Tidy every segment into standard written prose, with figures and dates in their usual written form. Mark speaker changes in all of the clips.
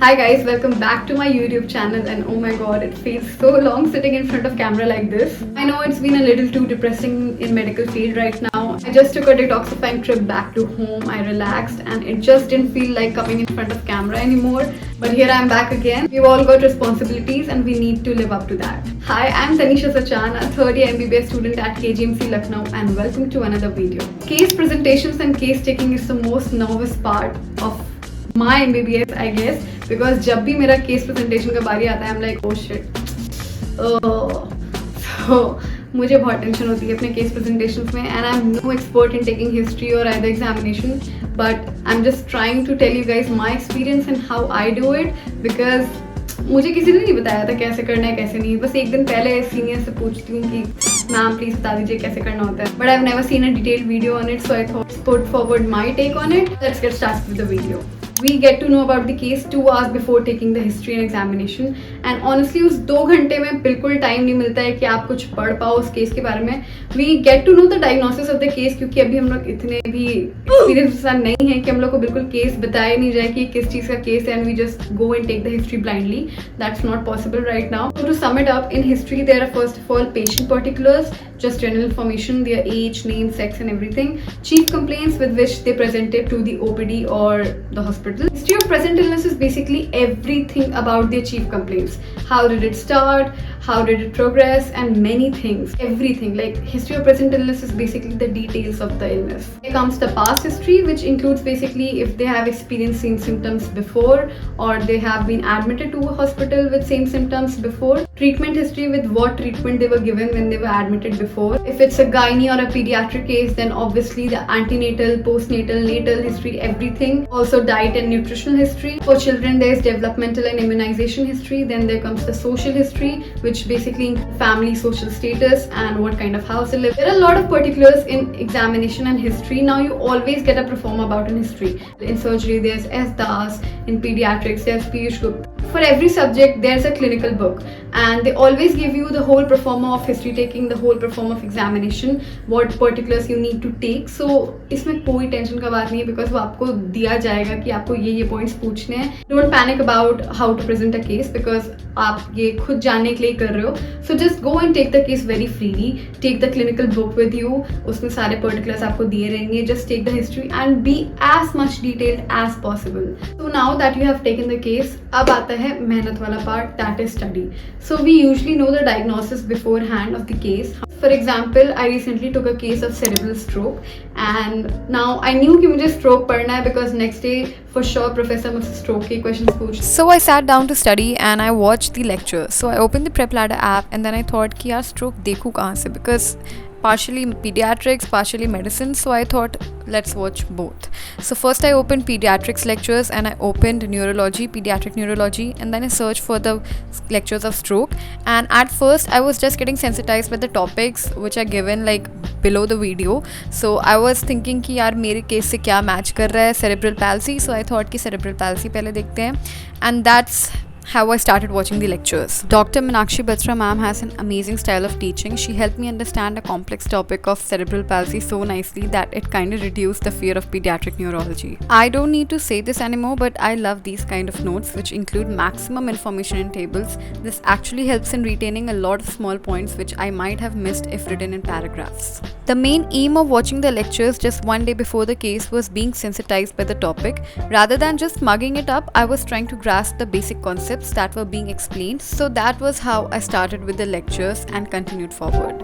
Speaker 1: Hi guys, welcome back to my YouTube channel, and oh my god, it feels so long sitting in front of camera like this. I know it's been a little too depressing in medical field right now. I just took a detoxifying trip back to home, I relaxed, and it just didn't feel like coming in front of camera anymore. But here I am back again. We've all got responsibilities and we need to live up to that. Hi, I'm Tanisha Sachan, a third year MBBS student at KGMC Lucknow, and welcome to another video. Case presentations and case taking is the most nervous part of my MBBS, I guess, because जब भी मेरा case presentation का बारी आता है I'm like oh shit, so मुझे बहुत tension होती है अपने केस प्रेजेंटेशंस में, and I'm no expert in taking history or either examination, but I'm just trying to tell you guys my experience and how I do it, because मुझे किसी ने नहीं बताया था कैसे करना है कैसे नहीं. बस एक दिन पहले सीनियर से पूछती हूँ कि मैम प्लीज बता दीजिए कैसे करना होता है, but I have never seen a detailed video on it, so I thought put forward my take on it. Let's get started with the video. We get to know about the case 2 hours before taking the history and examination, and honestly उस 2 घंटे में बिल्कुल time नहीं मिलता है कि आप कुछ पढ़ पाओ उस केस के बारे में. We get to know the diagnosis of the case, क्योंकि अभी हम लोग इतने भी एक्सपीरियंस नहीं है कि हम लोग को बिल्कुल केस बताया नहीं जाए कि किस चीज़ का केस है, and we just go and take the history blindly. That's not possible right now. So to sum it up, in history there are first of all patient particulars, just general information, their age, name, sex and everything. Chief complaints with which they presented to the OPD or the hospital. History of present illness is basically everything about their chief complaints. How did it start? How did it progress? And many things. Everything. Like history of present illness is basically the details of the illness. Here comes the past history, which includes basically if they have experienced same symptoms before or they have been admitted to a hospital with same symptoms before. Treatment history with what treatment they were given when they were admitted before. If it's a gynae or a pediatric case, then obviously the antenatal, postnatal, natal history, everything. Also diet and nutritional history. For children there is developmental and immunization history. Then there comes the social history, which basically family social status and what kind of house they live. There are a lot of particulars in examination and history. Now you always get a proforma about in history. In surgery there's S. Das, in pediatrics there's Piyush Gupta. For every subject there's a clinical book, and they always give you the whole proforma of history taking, the whole proforma of examination, what particulars you need to take. So इसमें कोई tension का बात नहीं है, because वो आपको दिया जाएगा कि आपको ये पॉइंट्स पूछने हैं. Don't panic about how to present a case, because आप ये खुद जानने के लिए कर रहे हो. So just go and take the case very freely. Take the clinical book with you, उसमें सारे पर्टिकुलर्स आपको दिए रहेंगे. Just take the history and be as much detailed as possible. So now that you have taken the case, अब आता है मेहनत वाला part, that is study. So we usually know the diagnosis beforehand of the case. For example, I recently took a case of cerebral stroke, and now I knew कि मुझे stroke पढ़ना है because next day for sure professor मुझसे stroke के questions पूछ.
Speaker 2: So I sat down to study and I watched the lecture. So I opened the Prep Ladder app and then I thought कि यार stroke देखूँ कहाँ से, because partially pediatrics, partially medicine, so I thought let's watch both. So first I opened pediatrics lectures and I opened neurology, pediatric neurology, and then I searched for the lectures of stroke. And at first I was just getting sensitized by the topics which are given like below the video. So I was thinking कि यार मेरे case से क्या match कर रहा है, cerebral palsy, so I thought कि cerebral palsy पहले देखते हैं, and that's how I started watching the lectures. Dr. Meenakshi Batra ma'am has an amazing style of teaching. She helped me understand a complex topic of cerebral palsy so nicely that it kind of reduced the fear of pediatric neurology. I don't need to say this anymore, but I love these kind of notes which include maximum information in tables. This actually helps in retaining a lot of small points which I might have missed if written in paragraphs. The main aim of watching the lectures just one day before the case was being sensitized by the topic. Rather than just mugging it up, I was trying to grasp the basic concepts that were being explained. So that was how I started with the lectures and continued forward.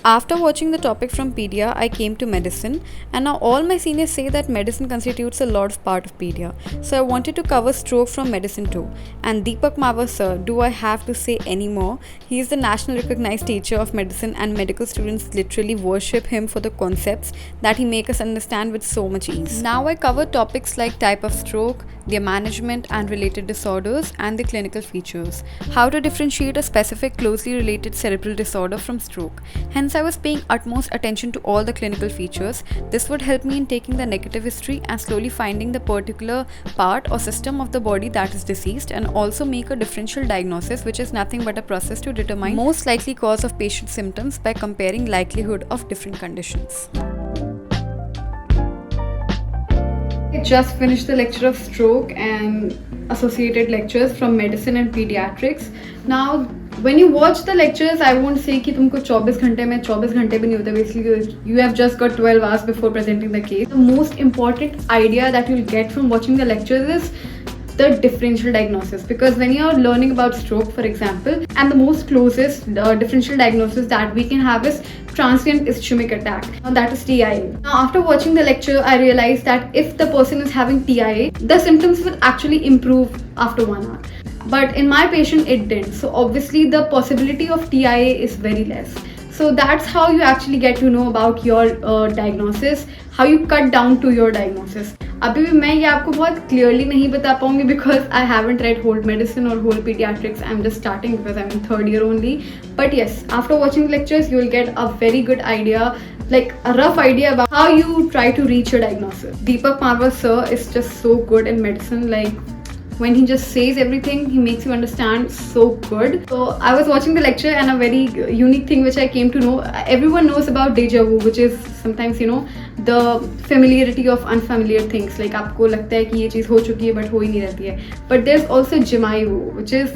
Speaker 2: After watching the topic from Pedia, I came to medicine, and now all my seniors say that medicine constitutes a lot of part of Pedia. So I wanted to cover stroke from medicine too. And Deepak Mawar sir, do I have to say any more? He is the national recognized teacher of medicine, and medical students literally worship him for the concepts that he makes us understand with so much ease. Now I cover topics like type of stroke, their management and related disorders, and the clinical features. How to differentiate a specific closely related cerebral disorder from stroke. Hence I was paying utmost attention to all the clinical features. This would help me in taking the negative history and slowly finding the particular part or system of the body that is diseased, and also make a differential diagnosis, which is nothing but a process to determine most likely cause of patient symptoms by comparing likelihood of different conditions.
Speaker 1: I just finished the lecture of stroke and associated lectures from medicine and pediatrics. Now, when you watch the lectures, I won't say कि तुमको 24 घंटे में 24 घंटे भी नहीं होते. Basically, you have just got 12 hours before presenting the case. The most important idea that you'll get from watching the lectures is the differential diagnosis, because when you're learning about stroke, for example, and the most closest differential diagnosis that we can have is transient ischemic attack. Now that is TIA. Now after watching the lecture, I realized that if the person is having TIA, the symptoms will actually improve after 1 hour. But in my patient, it didn't. So obviously the possibility of TIA is very less. So that's how you actually get to know about your diagnosis, how you cut down to your diagnosis. अभी भी मैं ये आपको बहुत clearly नहीं बता पाऊंगी because I haven't read whole medicine or whole pediatrics. I'm just starting because I'm in 3rd year only. But yes, after watching the lectures, you will get a very good idea, like a rough idea about how you try to reach your diagnosis. Deepak Marwar sir is just so good in medicine. Like when he just says everything, he makes you understand so good. So I was watching the lecture, and a very unique thing which I came to know, everyone knows about deja vu, which is sometimes, you know, the familiarity of unfamiliar things. Like आपको लगता है कि ये चीज़ हो चुकी है but हो ही नहीं रहती है. But there's also Jimayu, which is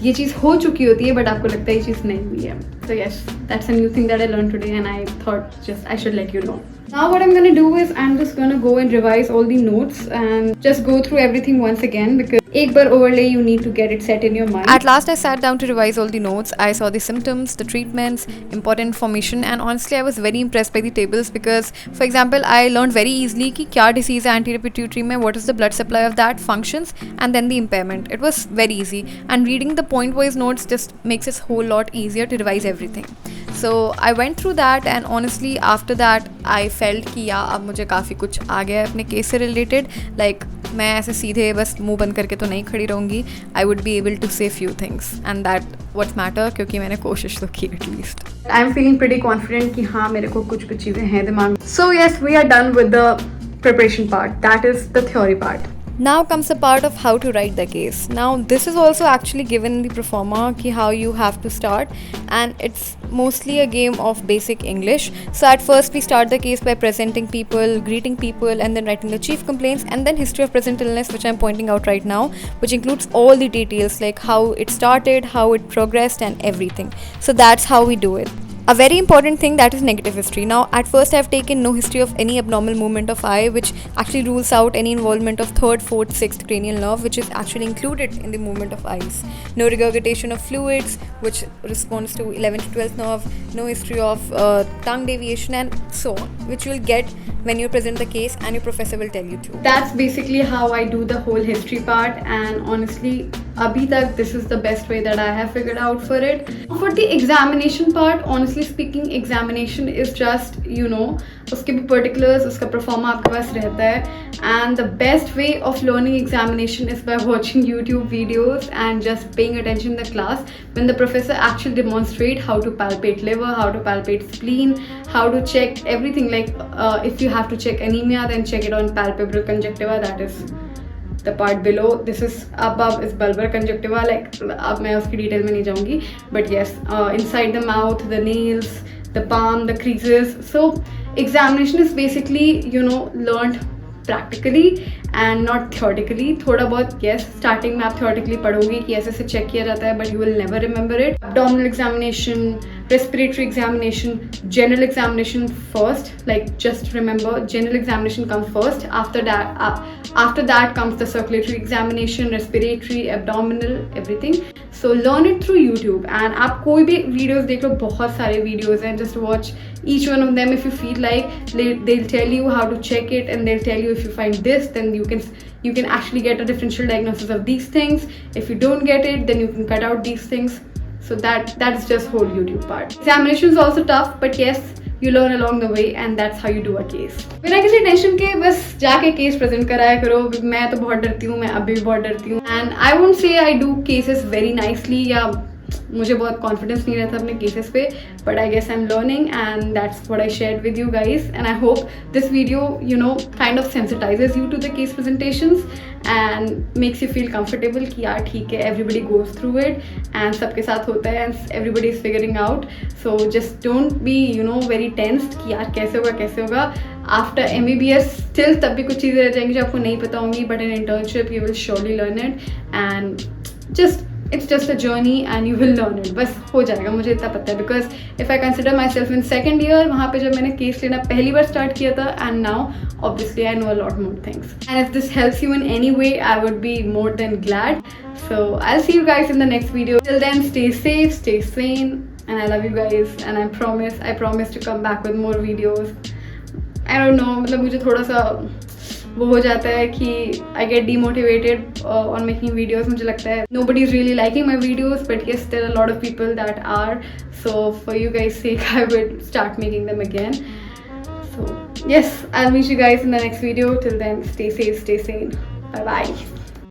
Speaker 1: ये चीज़ हो चुकी होती है but आपको लगता है ये चीज़ नहीं हुई है. So yes, that's a new thing that I learned today, and I thought just I should let you know. Now what I'm gonna do is I'm just gonna go and revise all the notes and just go through everything once again, because एक बार overlay you need to get it set in your mind.
Speaker 2: At last I sat down to revise all the notes. I saw the symptoms, the treatments, important information, and honestly I was very impressed by the tables, because for example I learned very easily कि क्या disease है anti-pituitary में, what is the blood supply of that, functions, and then the impairment. It was very easy, and reading the point wise notes just makes it a whole lot easier to revise everything. So I went through that, and honestly after that I felt कि या अब मुझे काफ़ी कुछ आ गया है अपने case से रिलेटेड. लाइक मैं ऐसे सीधे बस मुंह बंद करके तो नहीं खड़ी रहूँगी. I would be able to say few things, and that what matter, क्योंकि मैंने कोशिश तो की at least.
Speaker 1: I am feeling pretty confident कि हाँ मेरे को कुछ कुछ चीज़ें हैं दिमाग में. So yes, we are done with the preparation part, that is the theory part.
Speaker 2: Now comes the part of how to write the case. Now this is also actually given in the proforma ki how you have to start, and it's mostly a game of basic English. So at first we start the case by presenting people, greeting people, and then writing the chief complaints, and then history of present illness, which I'm pointing out right now, which includes all the details like how it started, how it progressed, and everything. So that's how we do it. A very important thing, that is negative history. Now at first I have taken no history of any abnormal movement of eye, which actually rules out any involvement of 3rd, 4th, 6th cranial nerve, which is actually included in the movement of eyes. No regurgitation of fluids, which responds to 11th to 12th nerve. No history of tongue deviation, and so on, which you will get when you present the case and your professor will tell you to.
Speaker 1: That's basically how I do the whole history part, and honestly abhi tak this is the best way that I have figured out for it. For the examination part, honestly speaking, examination is just, you know, उसके भी particulars, उसका performa आपके पास रहता है, and the best way of learning examination is by watching YouTube videos and just paying attention in the class when the professor actually demonstrate how to palpate liver, how to palpate spleen, how to check everything. Like if you have to check anemia, then check it on palpebral conjunctiva, that is the part below. This is above is bulbar conjunctiva. Like अब मैं उसकी detail में नहीं जाऊँगी, but yes, inside the mouth, the nails, the palm, the creases. So examination is basically, you know, learned practically and not theoretically. थोड़ा बहुत yes, starting में आप theoretically पढ़ोगे कि ऐसे से check किया जाता है, but you will never remember it. Abdominal examination, respiratory examination, general examination first. Like just remember, general examination comes first. After that comes the circulatory examination, respiratory, abdominal, everything. So learn it through YouTube, and आप कोई भी videos देख लो, बहुत सारे videos हैं. Just watch each one of them if you feel like. They'll tell you how to check it, and they'll tell you if you find this, then you can actually get a differential diagnosis of these things. If you don't get it, then you can cut out these things. So that is just whole YouTube part. Examination is also tough, but yes, you learn along the way, and that's how you do a case. बिना किसी tension के बस जाके case present कराया करो. मैं तो बहुत डरती हूँ, मैं अभी भी बहुत डरती हूँ, and I won't say I do cases very nicely या मुझे बहुत कॉन्फिडेंस नहीं रहता अपने केसेस पे, but I guess I am learning and that's what I shared with you guys. And I hope this video kind of sensitizes you to the case presentations and makes you feel comfortable कि यार ठीक है, everybody goes through it and सबके साथ होता है and everybody is figuring out. So just don't be very tensed कि यार कैसे होगा. आफ्टर MBBS स्टिल तब भी कुछ चीज़ें रह जाएंगी जो आपको नहीं पता होंगी, but in internship you will surely learn it and it's just a journey and you will learn it. बस हो जाएगा, मुझे इतना पता है. Because if I consider my self in second year, वहाँ पे जब मैंने केस लेना पहली बार स्टार्ट किया था, and now obviously I know a lot more things. And if this helps you in any way, I would be more than glad. So I see you guys in the next video. Till then stay safe, stay sane, and I love you guys and I promise to come back with more videos. I don't know, मतलब मुझे थोड़ा सा वो हो जाता है कि I get demotivated on making videos. मुझे लगता है nobody is really liking my videos, but yes, there are a lot of people that are. So for you guys' sake, I will start making them again. So yes, I'll meet you guys in the next video. Till then, stay safe, stay sane. Bye bye.